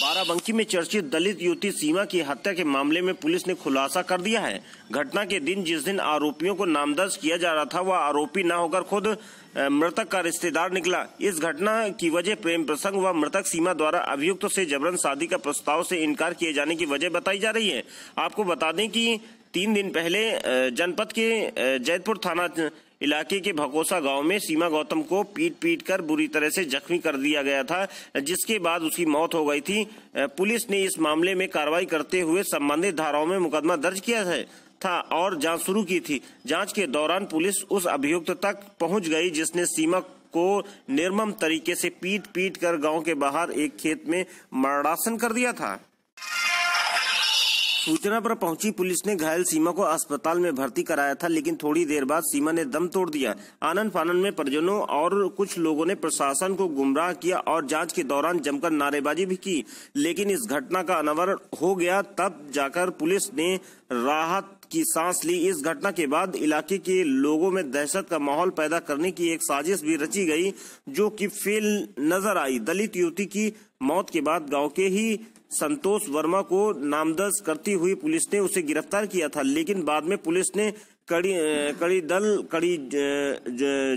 बाराबंकी में चर्चित दलित युवती सीमा की हत्या के मामले में पुलिस ने खुलासा कर दिया है। घटना के दिन जिस दिन आरोपियों को नामजद किया जा रहा था वह आरोपी न होकर खुद मृतक का रिश्तेदार निकला। इस घटना की वजह प्रेम प्रसंग व मृतक सीमा द्वारा अभियुक्त से जबरन शादी का प्रस्ताव से इनकार किए जाने की वजह बताई जा रही है। आपको बता दें कि 3 दिन पहले जनपद के जैतपुर थाना इलाके के भकोसा गांव में सीमा गौतम को पीट कर बुरी तरह से जख्मी कर दिया गया था, जिसके बाद उसकी मौत हो गई थी। पुलिस ने इस मामले में कार्रवाई करते हुए संबंधित धाराओं में मुकदमा दर्ज किया था और जांच शुरू की थी। जांच के दौरान पुलिस उस अभियुक्त तक पहुंच गई जिसने सीमा को निर्मम तरीके से पीट कर गांव के बाहर एक खेत में मरणासन कर दिया था। सूचना पर पहुंची पुलिस ने घायल सीमा को अस्पताल में भर्ती कराया था, लेकिन थोड़ी देर बाद सीमा ने दम तोड़ दिया। आनन फानन में परिजनों और कुछ लोगों ने प्रशासन को गुमराह किया और जांच के दौरान जमकर नारेबाजी भी की, लेकिन इस घटना का अनावर हो गया। तब जाकर पुलिस ने राहत की सांस ली। इस घटना के बाद इलाके के लोगों में दहशत का माहौल पैदा करने की एक साजिश भी रची गई, जो कि फेल नजर आई। दलित युवती की मौत के बाद गांव के ही संतोष वर्मा को नामजद करती हुई पुलिस ने उसे गिरफ्तार किया था, लेकिन बाद में पुलिस ने कड़ी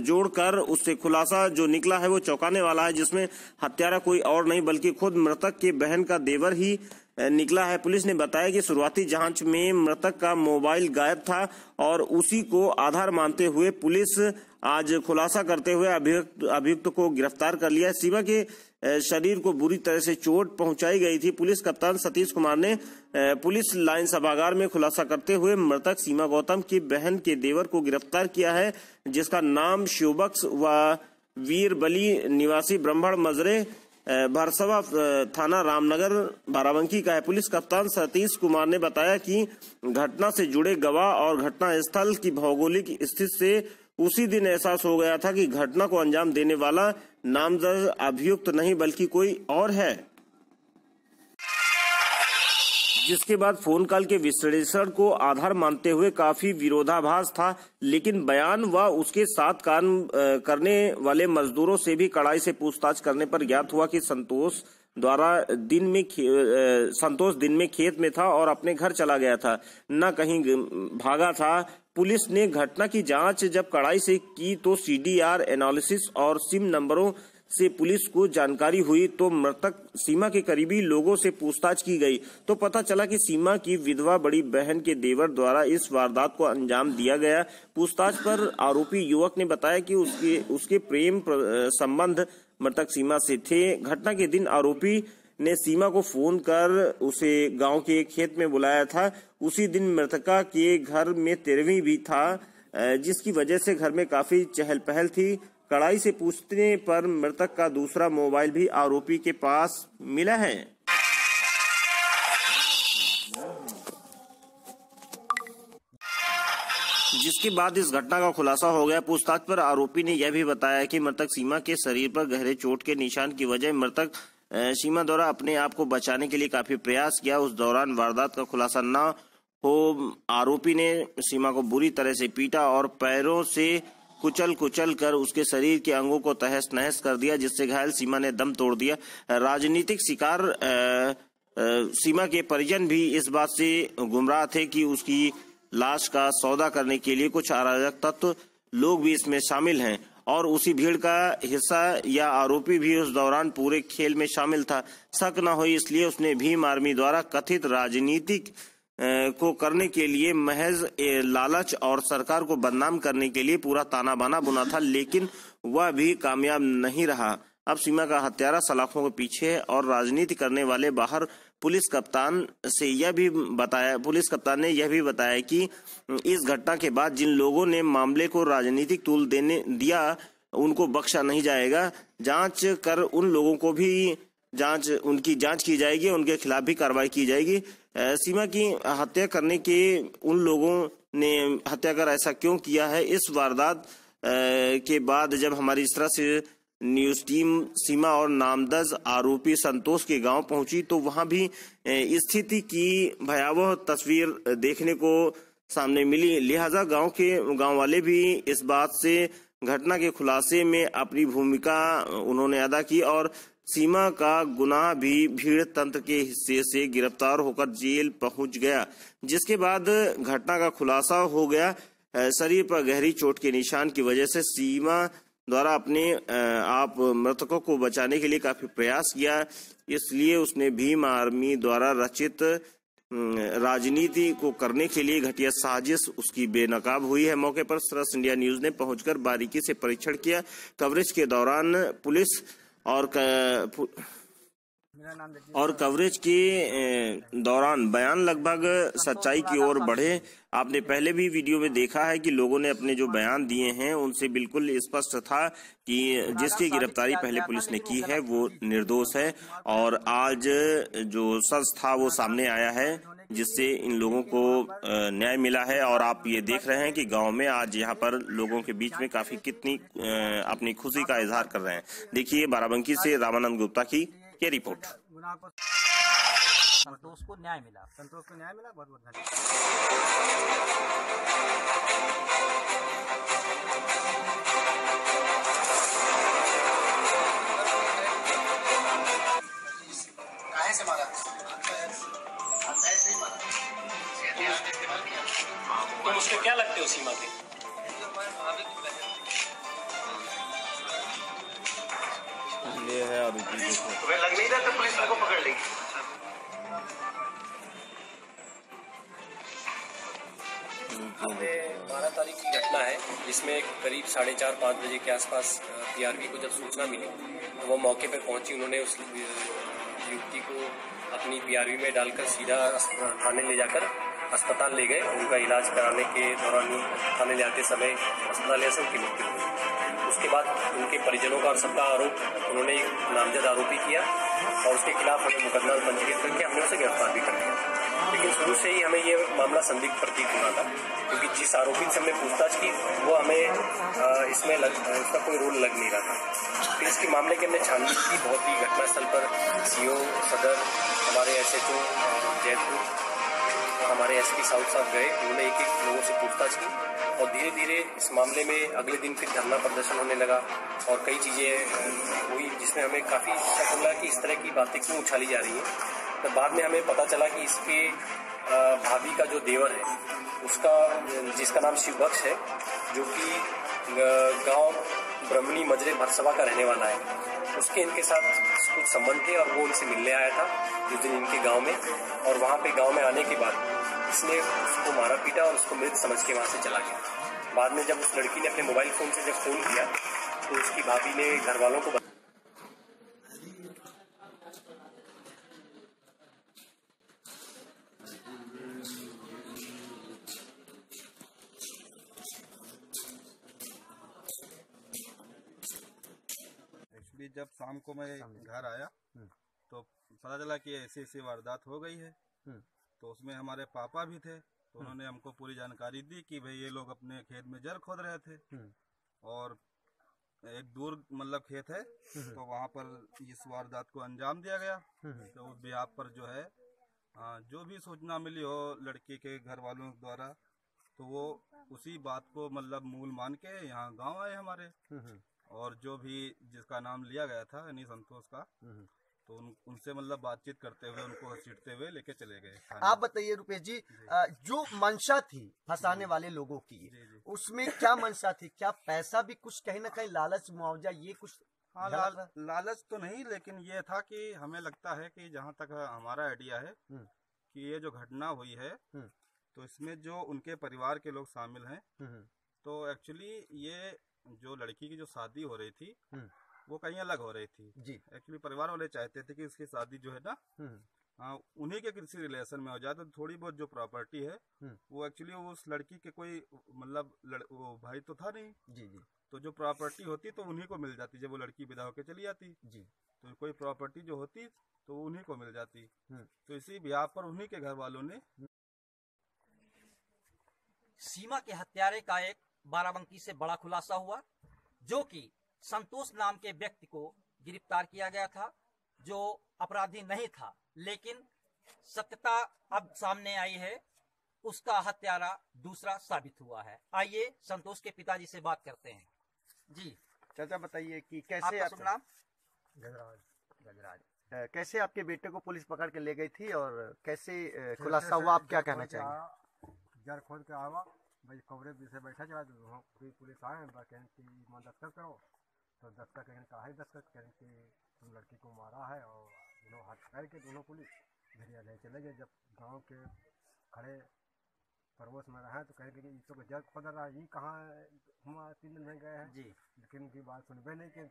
जोड़कर उससे खुलासा जो निकला है वो चौंकाने वाला है, जिसमें हत्यारा कोई और नहीं बल्कि खुद मृतक के बहन का देवर ही निकला है। पुलिस ने बताया कि शुरुआती जांच में मृतक का मोबाइल गायब था और उसी को आधार मानते हुए पुलिस आज खुलासा करते हुए अभियुक्त को गिरफ्तार कर लिया। सीमा के शरीर को बुरी तरह से चोट पहुंचाई गई थी। पुलिस कप्तान सतीश कुमार ने पुलिस लाइन सभागार में खुलासा करते हुए मृतक सीमा गौतम की बहन के देवर को गिरफ्तार किया है, जिसका नाम शिवबख्श व वीरबली निवासी ब्रह्मण मजरे भरसवा थाना रामनगर बाराबंकी का है। पुलिस कप्तान सतीश कुमार ने बताया कि घटना से जुड़े गवाह और घटना स्थल की भौगोलिक स्थिति से उसी दिन एहसास हो गया था कि घटना को अंजाम देने वाला नामजद अभियुक्त नहीं बल्कि कोई और है, जिसके बाद फोन कॉल के विश्लेषण को आधार मानते हुए काफी विरोधाभास था, लेकिन बयान व उसके साथ काम करने वाले मजदूरों से भी कड़ाई से पूछताछ करने पर ज्ञात हुआ कि संतोष दिन में खेत में था और अपने घर चला गया था, न कहीं भागा था। पुलिस ने घटना की जांच जब कड़ाई से की तो सीडीआर एनालिसिस और सिम नंबरों से पुलिस को जानकारी हुई तो मृतक सीमा के करीबी लोगों से पूछताछ की गई तो पता चला कि सीमा की विधवा बड़ी बहन के देवर द्वारा इस वारदात को अंजाम दिया गया। पूछताछ पर आरोपी युवक ने बताया कि उसके प्रेम संबंध मृतक सीमा से थे। घटना के दिन आरोपी ने सीमा को फोन कर उसे गांव के खेत में बुलाया था। उसी दिन मृतका के घर में तेरहवीं भी था, जिसकी वजह से घर में काफी चहल पहल थी। कड़ाई से पूछने पर मृतक का दूसरा मोबाइल भी आरोपी के पास मिला है। जिसके बाद इस घटना का खुलासा हो गया। पूछताछ पर आरोपी ने यह भी बताया कि मृतक सीमा के शरीर पर गहरे चोट के निशान की वजह मृतक सीमा द्वारा अपने आप को बचाने के लिए काफी प्रयास किया। उस दौरान वारदात का खुलासा न हो आरोपी ने सीमा को बुरी तरह से पीटा और पैरों से कुचल कर उसके शरीर के अंगों को तहस नहस कर दिया, जिससे घायल सीमा ने दम तोड़ दिया। राजनीतिक शिकार सीमा के परिजन भी इस बात से गुमराह थे कि उसकी लाश का सौदा करने के लिए कुछ अराजक तत्व लोग भी इसमें शामिल हैं और उसी भीड़ का हिस्सा या आरोपी भी उस दौरान पूरे खेल में शामिल था। शक न हो इसलिए उसने भीम आर्मी द्वारा कथित राजनीतिक को करने के लिए महज लालच और सरकार को बदनाम करने के लिए पूरा ताना बाना बुना था, लेकिन वह भी कामयाब नहीं रहा। अब सीमा का हत्यारा सलाखों के पीछे है और राजनीति करने वाले बाहर। पुलिस कप्तान ने यह भी बताया कि इस घटना के बाद जिन लोगों ने मामले को राजनीतिक तूल दिया उनको बख्शा नहीं जाएगा। जांच कर उन लोगों को भी उनकी जांच की जाएगी, उनके खिलाफ भी कार्रवाई की जाएगी। सीमा की हत्या करने के उन लोगों ने हत्या कर ऐसा क्यों किया है, इस वारदात के बाद जब हमारी इस तरह से न्यूज टीम सीमा और नामजद आरोपी संतोष के गांव पहुंची तो वहां भी स्थिति की भयावह तस्वीर देखने को सामने मिली। लिहाजा गांव वाले भी इस बात से घटना के खुलासे में अपनी भूमिका उन्होंने अदा की और सीमा का गुनाह भी भीड़ तंत्र के हिस्से से गिरफ्तार होकर जेल पहुंच गया, जिसके बाद घटना का खुलासा हो गया। शरीर पर गहरी चोट के निशान की वजह से सीमा द्वारा अपने आप मृतकों को बचाने के लिए काफी प्रयास किया, इसलिए उसने भीम आर्मी द्वारा रचित राजनीति को करने के लिए घटिया साजिश उसकी बेनकाब हुई है। मौके पर सरस इंडिया न्यूज ने पहुंचकर बारीकी से परीक्षण किया। कवरेज के दौरान पुलिस और कवरेज के दौरान बयान लगभग सच्चाई की ओर बढ़े। आपने पहले भी वीडियो में देखा है कि लोगों ने अपने जो बयान दिए हैं उनसे बिल्कुल स्पष्ट था कि जिसकी गिरफ्तारी पहले पुलिस ने की है वो निर्दोष है, और आज जो सच था वो सामने आया है, जिससे इन लोगों को न्याय मिला है। और आप ये देख रहे हैं कि गांव में आज यहाँ पर लोगों के बीच में काफी कितनी अपनी खुशी का इजहार कर रहे हैं। देखिए बाराबंकी से रामानंद गुप्ता की ये रिपोर्ट। संतोष को न्याय मिला, बहुत बहुत धन्यवाद। से मारा तुम उसके क्या लगते हो सीमा के? ये है आरोपी। तुम्हें लग नहीं रहा तो पुलिस को पकड़ लेगी। हमने 12 तारीख की घटना है, जिसमें करीब 4:30-5 बजे के आसपास पीआरवी को जब सूचना मिली तो वो मौके पर पहुंची। उन्होंने उस युवती को अपनी पीआरवी में डालकर सीधा थाने ले जाकर अस्पताल ले गए। उनका इलाज कराने के दौरान ही थाने ले आते समय अस्पताल से उनकी मृत्यु हुई। उसके बाद उनके परिजनों का और सबका आरोप उन्होंने एक नामजद आरोपी किया और उसके खिलाफ हमें मुकदमा पंजीकृत करके हमने उसे गिरफ्तार भी कर लिया। लेकिन शुरू से ही हमें ये मामला संदिग्ध प्रतीत हुआ था, क्योंकि जिस आरोपी से हमने पूछताछ की वो हमें इसका कोई रोल लग नहीं रहा था। फिर इसके मामले की हमने छानबीन की। बहुत ही घटनास्थल पर सीओ सदर, हमारे एसएचओ जयपुर, हमारे एसपी साउथ साहब गए। उन्होंने एक लोगों से पूछताछ की और धीरे धीरे इस मामले में अगले दिन फिर धरना प्रदर्शन होने लगा और कई चीजें हुई, जिसमें हमें काफी शक हुआ कि इस तरह की बातें क्यों उछाली जा रही है। तो बाद में हमें पता चला कि इसके भाभी का जो देवर है उसका, जिसका नाम शिवभक्ष है, जो कि गांव ब्रह्मणी मजरे भरसभा का रहने वाला है, उसके इनके साथ कुछ संबंध थे और वो उनसे मिलने आया था जिस दिन इनके गांव में। और वहां पे गांव में आने के बाद इसने उसको मारा पीटा और उसको मृत समझ के वहां से चला गया। बाद में जब उस लड़की ने अपने मोबाइल फोन से जब फोन किया तो उसकी भाभी ने घर वालों को जब शाम को मैं घर आया तो पता चला कि ऐसी ऐसी वारदात हो गई है। तो उसमें हमारे पापा भी थे, तो उन्होंने हमको पूरी जानकारी दी कि भाई ये लोग अपने खेत में जल खोद रहे थे और एक दूर मतलब खेत है, तो वहाँ पर इस वारदात को अंजाम दिया गया। तो उस बिहाफ पर जो है जो भी सूचना मिली हो लड़की के घर वालों द्वारा, तो वो उसी बात को मतलब मूल मान के यहाँ गाँव आए हमारे, और जो भी जिसका नाम लिया गया था यानी संतोष का, तो उनसे मतलब बातचीत करते हुए उनको घसीटते हुए लेके चले गए। आप बताइए रुपेश जी, जो मंशा थी फंसाने वाले लोगों की, उसमें क्या मंशा थी? क्या पैसा भी कुछ कहीं ना कहीं लालच मुआवजा ये कुछ? हाँ, लालच तो नहीं, लेकिन ये था कि हमें लगता है कि जहाँ तक हमारा आइडिया है कि ये जो घटना हुई है तो इसमें जो उनके परिवार के लोग शामिल हैं, तो एक्चुअली ये जो लड़की की जो शादी हो रही थी वो कहीं अलग हो रही थी जी। एक्चुअली परिवार वाले चाहते थे कि इसकी शादी जो है ना उन्हीं के किसी रिलेशन में हो जाए, तो थोड़ी बहुत जो प्रॉपर्टी है वो एक्चुअली उस लड़की के कोई मतलब वो भाई तो था नहीं जी जी, तो जो प्रॉपर्टी होती तो उन्हीं को मिल जाती। जब वो लड़की विदा होकर चली जाती जी, तो कोई प्रॉपर्टी जो होती तो उन्हीं को मिल जाती। तो इसी ब्याह पर उन्हीं के घर वालों ने सीमा के हत्यारे का एक बाराबंकी से बड़ा खुलासा हुआ, जो कि संतोष नाम के व्यक्ति को गिरफ्तार किया गया था, जो अपराधी नहीं था, लेकिन सत्यता अब सामने आई है, उसका हत्यारा दूसरा साबित हुआ है। आइए संतोष के पिताजी से बात करते हैं। जी चाचा बताइए कि कैसे आपका शुभ नाम? गजराज। कैसे आपके बेटे को पुलिस पकड़ के ले गई थी और कैसे खुलासा हुआ, आप क्या कहना चाहेंगे? जर खोद के आवा भाई कवरे से बैठा चला तो पुलिस आए कहें कि मां दस्तखत करो, तो दस्तखत कहें कहा दस्तखत कहें कि तुम लड़की को मारा है, और दोनों हाथ पकड़ के दोनों पुलिस घरिया ले चले गए। जब गांव के खड़े पड़ोस में रहे तो कहे कि तो जग खोद रहा ये कहाँ हम 3 दिन में गए हैं जी। लेकिन उनकी बात सुनबे नहीं कि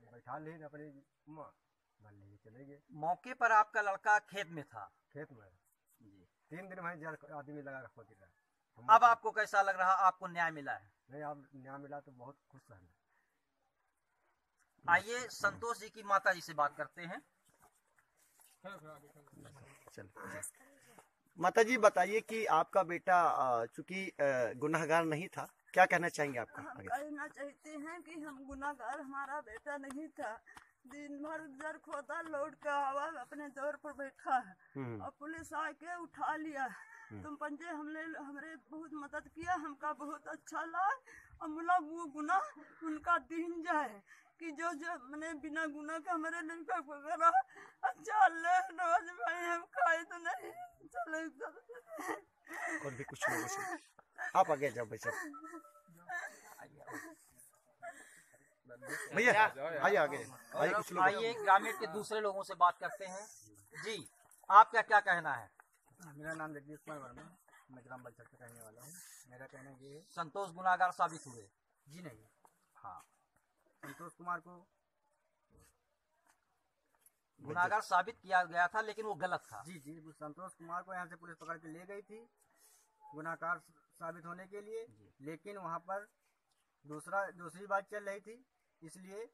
बैठा ले अपनी माँ मान ले चले गए। मौके पर आपका लड़का खेत में था? खेत में जी। 3 दिन में जल आदमी लगा खोद रहा। अब आपको कैसा लग रहा, आपको न्याय मिला है? नहीं, अब न्याय मिला तो बहुत खुश है। आइए संतोष जी की माता जी से बात करते हैं। माता जी बताइए कि आपका बेटा चूंकि गुनाहगार नहीं था, क्या कहना चाहेंगे आपका? हम कहना चाहते हैं कि हम गुनाहगार हमारा बेटा नहीं था। दिन भर जर खोदा लौट के आवा अपने दौर पर बैठा है और पुलिस आके उठा लिया। तुम पंजे हमरे बहुत मदद किया, हमका बहुत अच्छा लगा। और मुला वो गुना उनका दिन जाए कि जो मैंने बिना गुना के हमारे लड़का पकड़ा। अच्छा रोज भाई हम खाए तो नहीं चले। और भी कुछ लोगों से आप आगे जाओ भाई साहब, भैया आइए आगे आइए। कुछ लोग आइए ग्रामीण के दूसरे लोगों से बात करते हैं। जी, आपका क्या कहना है? मेरा नाम जगदीश कुमार वर्मा, मैं ग्राम बलचक से रहने वाला हूँ। मेरा कहना ये है, संतोष गुनाहगार साबित हुए? जी नहीं, हाँ, संतोष कुमार को गुनाहगार साबित किया गया था लेकिन वो गलत था। जी संतोष कुमार को यहाँ से पुलिस पकड़ के ले गई थी गुनाहगार साबित होने के लिए, लेकिन वहाँ पर दूसरी बात चल रही थी, इसलिए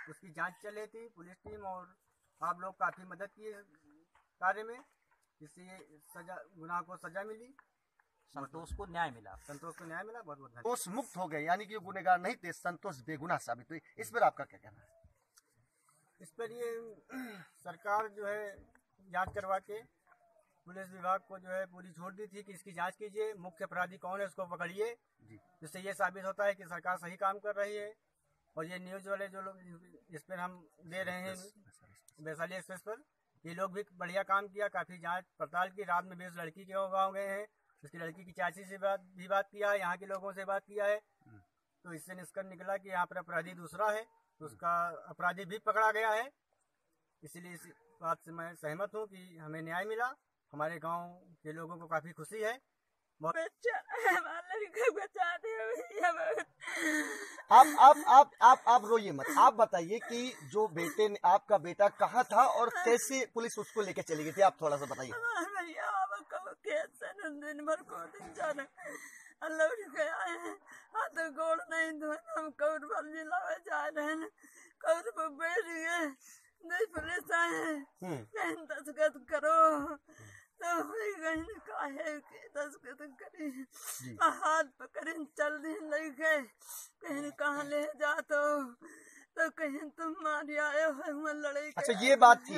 उसकी जांच चल रही थी। पुलिस टीम और आप लोग काफी मदद किए कार्य में, इसलिए सजा गुनाह को सजा मिली, संतोष को न्याय मिला। संतोष को न्याय मिला। बहुत बहुत धन्यवाद। संतोष मुक्त हो गए, यानी कि गुनहगार नहीं थे, संतोष बेगुनाह साबित हुई। इस पर आपका क्या कहना है? इस पर ये सरकार जो है जांच करवा के पुलिस विभाग को जो है पूरी छूट दी थी कि इसकी जांच कीजिए, मुख्य अपराधी कौन है उसको पकड़िए, जिससे ये साबित होता है कि सरकार सही काम कर रही है। और ये न्यूज वाले जो लोग इस पर हम दे रहे हैं वैशाली एक्सप्रेस पर, ये लोग भी बढ़िया काम किया, काफी जांच पड़ताल की। रात में 20 लड़की के गाँव गए हैं, उसकी लड़की की चाची से बात किया है, यहाँ के लोगों से बात किया है, तो इससे निष्कर्ष निकला कि यहाँ पर अपराधी दूसरा है, तो उसका अपराधी भी पकड़ा गया है। इसलिए इस बात से मैं सहमत हूँ कि हमें न्याय मिला, हमारे गांव के लोगों को काफी खुशी है। आप रोइए मत। आप बताइए कि जो बेटे ने, आपका बेटा कहाँ था और कैसे पुलिस उसको लेके चली गई थी, आप थोड़ा सा बताइए। दिन भर को दिन जाना लौट गया है, हाथ गोड़ नहीं धोए, हम कौर भर जिलावे जा रहे हैं, कौर पर बैठ गए, नहीं पुलिस आए कहीं दस्तखत करो, तो कहीं काहे के दस्तखत करी, हाथ पकड़े चल रही नहीं गए, कहीं कहाँ ले जा तो कहीं तुम मारी आए हो लड़ाई। अच्छा, ये बात थी,